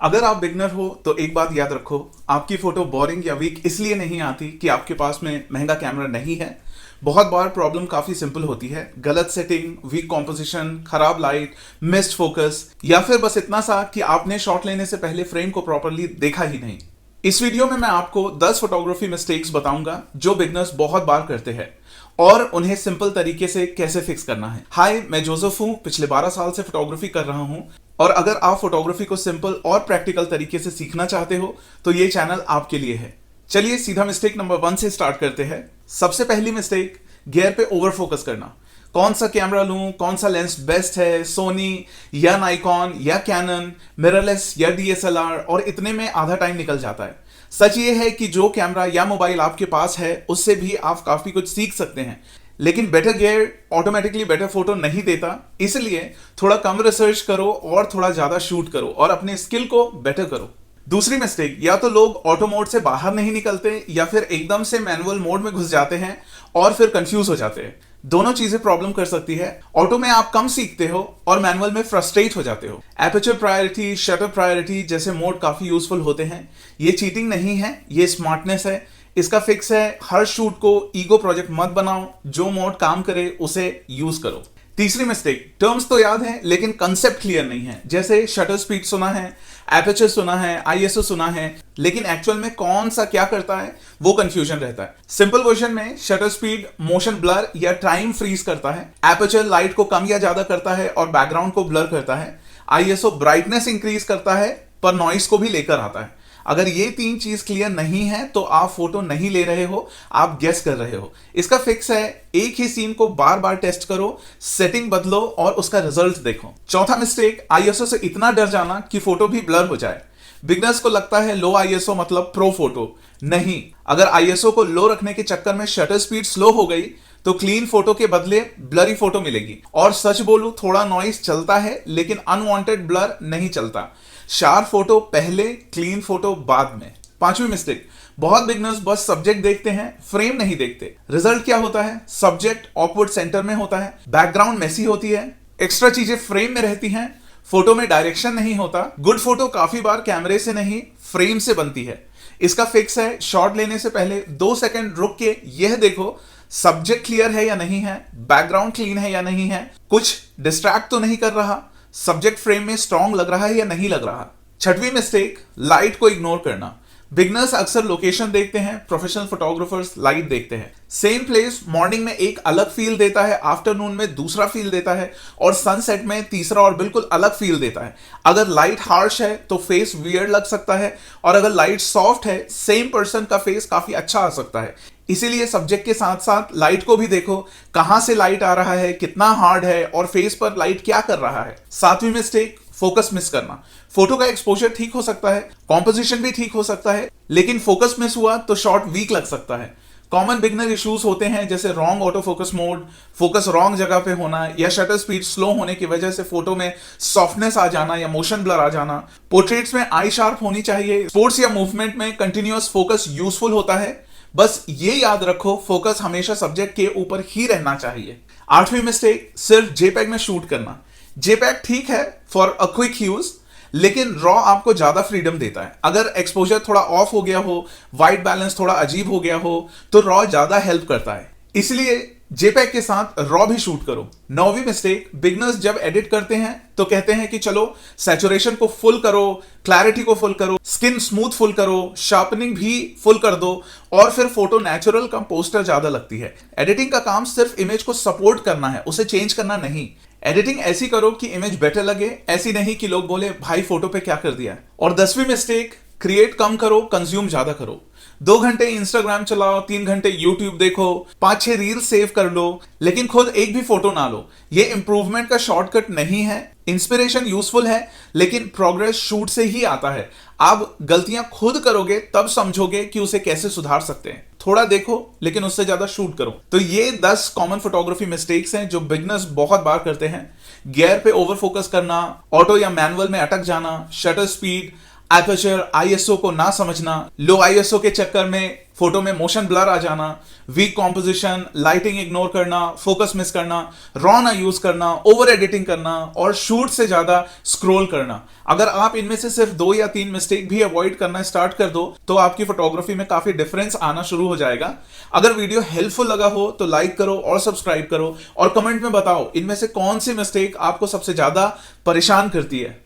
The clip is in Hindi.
अगर आप बिगनर हो तो एक बात याद रखो, आपकी फोटो बोरिंग या वीक इसलिए नहीं आती कि आपके पास में महंगा कैमरा नहीं है। बहुत बार प्रॉब्लम काफी सिंपल होती है, गलत सेटिंग, वीक कॉम्पोजिशन, खराब लाइट, मिस्ड फोकस, या फिर बस इतना सा कि आपने शॉट लेने से पहले फ्रेम को प्रॉपरली देखा ही नहीं। इस वीडियो में मैं आपको 10 फोटोग्राफी मिस्टेक्स बताऊंगा जो बिगनर्स बहुत बार करते हैं और उन्हें सिंपल तरीके से कैसे फिक्स करना है। हाय, मैं जोसेफ हूं, पिछले 12 साल से फोटोग्राफी कर रहा हूं और अगर आप फोटोग्राफी को सिंपल और प्रैक्टिकल तरीके से सीखना चाहते हो तो ये चैनल आपके लिए है। चलिए सीधा मिस्टेक नंबर 1 से स्टार्ट करते हैं। सबसे पहली मिस्टेक, गियर पे ओवर फोकस करना। कौन सा कैमरा लूं, कौन सा लेंस बेस्ट है, सोनी या नाइकॉन या कैनन, मिररलेस या डीएसएलआर, और इतने में आधा टाइम निकल जाता है। सच ये है कि जो कैमरा या मोबाइल आपके पास है उससे भी आप काफी कुछ सीख सकते हैं, लेकिन better gear automatically better photo नहीं देता। इसलिए थोड़ा कम रिसर्च करो और थोड़ा ज्यादा शूट करो और अपने स्किल को बेटर करो। दूसरी मिस्टेक, या तो लोग ऑटो मोड से बाहर नहीं निकलते या फिर एकदम से मैनुअल मोड में घुस जाते हैं और फिर कंफ्यूज हो जाते हैं। दोनों चीजें प्रॉब्लम कर सकती है। ऑटो में आप कम सीखते हो और मैनुअल में फ्रस्ट्रेट हो जाते हो। एपर्चर प्रायोरिटी, शटर प्रायोरिटी जैसे मोड काफी यूजफुल होते हैं। ये चीटिंग नहीं है, ये स्मार्टनेस है। इसका फिक्स है, हर शूट को ईगो प्रोजेक्ट मत बनाओ, जो मोड काम करे उसे यूज करो। तीसरी मिस्टेक, टर्म्स तो याद है लेकिन कंसेप्ट क्लियर नहीं है। जैसे शटर स्पीड सुना है, एपर्चर सुना है, आईएसओ सुना है, लेकिन एक्चुअल में कौन सा क्या करता है वो कंफ्यूजन रहता है। सिंपल वर्जन में शटर स्पीड मोशन ब्लर या टाइम फ्रीज करता है, एपर्चर लाइट को कम या ज्यादा करता है और बैकग्राउंड को ब्लर करता है, आईएसओ ब्राइटनेस इंक्रीज करता है पर नॉइस को भी लेकर आता है। अगर ये 3 चीज क्लियर नहीं है तो आप फोटो नहीं ले रहे हो, आप गेस कर रहे हो। इसका फिक्स है, एक ही सीन को बार बार टेस्ट करो, सेटिंग बदलो और उसका रिजल्ट देखो। चौथा मिस्टेक, आईएसओ से इतना डर जाना कि फोटो भी ब्लर हो जाए। बिगनर्स को लगता है लो आईएसओ मतलब प्रो फोटो। नहीं, अगर आईएसओ को लो रखने के चक्कर में शटर स्पीड स्लो हो गई तो क्लीन फोटो के बदले ब्लरी फोटो मिलेगी। और सच बोलूं, थोड़ा नॉइस चलता है लेकिन अनवांटेड ब्लर नहीं चलता। शार्प फोटो पहले, क्लीन फोटो बाद में। पांचवी मिस्टेक, बहुत बिगनर्स बस सब्जेक्ट देखते हैं, फ्रेम नहीं देखते। रिजल्ट क्या होता है? सब्जेक्ट ऑकवर्ड सेंटर में होता है, बैकग्राउंड मेसी होती है, एक्स्ट्रा चीजें फ्रेम में रहती हैं, फोटो में डायरेक्शन नहीं होता। गुड फोटो काफी बार कैमरे से नहीं फ्रेम से बनती है। इसका फिक्स है, शॉट लेने से पहले 2 सेकंड रुक के यह देखो सब्जेक्ट क्लियर है या नहीं है, बैकग्राउंड क्लीन है या नहीं है, कुछ डिस्ट्रैक्ट तो नहीं कर रहा, सब्जेक्ट फ्रेम में स्ट्रॉन्ग लग रहा है या नहीं लग रहा। छठवीं मिस्टेक, लाइट को इग्नोर करना। बिगनर्स अक्सर लोकेशन देखते हैं, प्रोफेशनल फोटोग्राफर्स लाइट देखते हैं। सेम प्लेस मॉर्निंग में एक अलग फील देता है, आफ्टरनून में दूसरा फील देता है और सनसेट में तीसरा और बिल्कुल अलग फील देता है। अगर लाइट हार्श है तो फेस वियर्ड लग सकता है और अगर लाइट सॉफ्ट है सेम पर्सन का फेस काफी अच्छा आ सकता है। इसीलिए सब्जेक्ट के साथ साथ लाइट को भी देखो, कहां से लाइट आ रहा है, कितना हार्ड है और फेस पर लाइट क्या कर रहा है। सातवीं मिस्टेक, फोकस मिस करना। फोटो का एक्सपोजर ठीक हो सकता है, कॉम्पोजिशन भी ठीक हो सकता है, लेकिन फोकस मिस हुआ तो शॉट वीक लग सकता है। कॉमन बिगनर इश्यूज होते हैं जैसे wrong auto focus mode, focus wrong जगह पे होना या शटर स्पीड स्लो होने की वजह से फोटो में सॉफ्टनेस आ जाना या मोशन ब्लर आ जाना। पोर्ट्रेट्स में आई शार्प होनी चाहिए। स्पोर्ट्स या मूवमेंट में कंटिन्यूअस फोकस यूजफुल होता है। बस ये याद रखो, फोकस हमेशा सब्जेक्ट के ऊपर ही रहना चाहिए। आठवीं मिस्टेक, सिर्फ जेपैग में शूट करना। जेपैग ठीक है फॉर अ क्विक यूज, लेकिन रॉ आपको ज्यादा फ्रीडम देता है। अगर एक्सपोजर थोड़ा ऑफ हो गया हो, वाइट बैलेंस थोड़ा अजीब हो गया हो तो रॉ ज्यादा हेल्प करता है। इसलिए जेपैग के साथ रॉ भी शूट करो। 9वीं मिस्टेक, बिगनर्स जब एडिट करते हैं तो कहते हैं कि चलो सैचुरेशन को फुल करो, क्लैरिटी को फुल करो, स्किन स्मूथ फुल करो, शार्पनिंग भी फुल कर दो और फिर फोटो नेचुरल कम पोस्टर ज्यादा लगती है। एडिटिंग का काम सिर्फ इमेज को सपोर्ट करना है, उसे चेंज करना नहीं। एडिटिंग ऐसी करो कि इमेज बेटर लगे, ऐसी नहीं कि लोग बोले भाई फोटो पे क्या कर दिया। और 10वीं मिस्टेक, क्रिएट कम करो, कंज्यूम ज्यादा करो। 2 घंटे इंस्टाग्राम चलाओ, 3 घंटे यूट्यूब देखो, 5-6 रील सेव कर लो, लेकिन खुद एक भी फोटो ना लो। ये इंप्रूवमेंट का शॉर्टकट नहीं है। इंस्पिरेशन यूजफुल है लेकिन प्रोग्रेस शूट से ही आता है। आप गलतियां खुद करोगे तब समझोगे कि उसे कैसे सुधार सकते हैं। थोड़ा देखो लेकिन उससे ज्यादा शूट करो। तो ये 10 कॉमन फोटोग्राफी मिस्टेक्स हैं जो बिगनर्स बहुत बार करते हैं। गियर पे ओवर फोकस करना, ऑटो या मैनुअल में अटक जाना, शटर स्पीड, एपर्चर आईएसओ को ना समझना, लो आईएसओ के चक्कर में फोटो में मोशन ब्लर आ जाना, वीक कॉम्पोजिशन, लाइटिंग इग्नोर करना, फोकस मिस करना, रॉ ना यूज करना, ओवर एडिटिंग करना और शूट से ज्यादा स्क्रॉल करना। अगर आप इनमें से सिर्फ 2 या 3 मिस्टेक भी अवॉइड करना स्टार्ट कर दो तो आपकी फोटोग्राफी में काफी डिफरेंस आना शुरू हो जाएगा। अगर वीडियो हेल्पफुल लगा हो तो लाइक करो और सब्सक्राइब करो और कमेंट में बताओ इनमें से कौन सी मिस्टेक आपको सबसे ज्यादा परेशान करती है।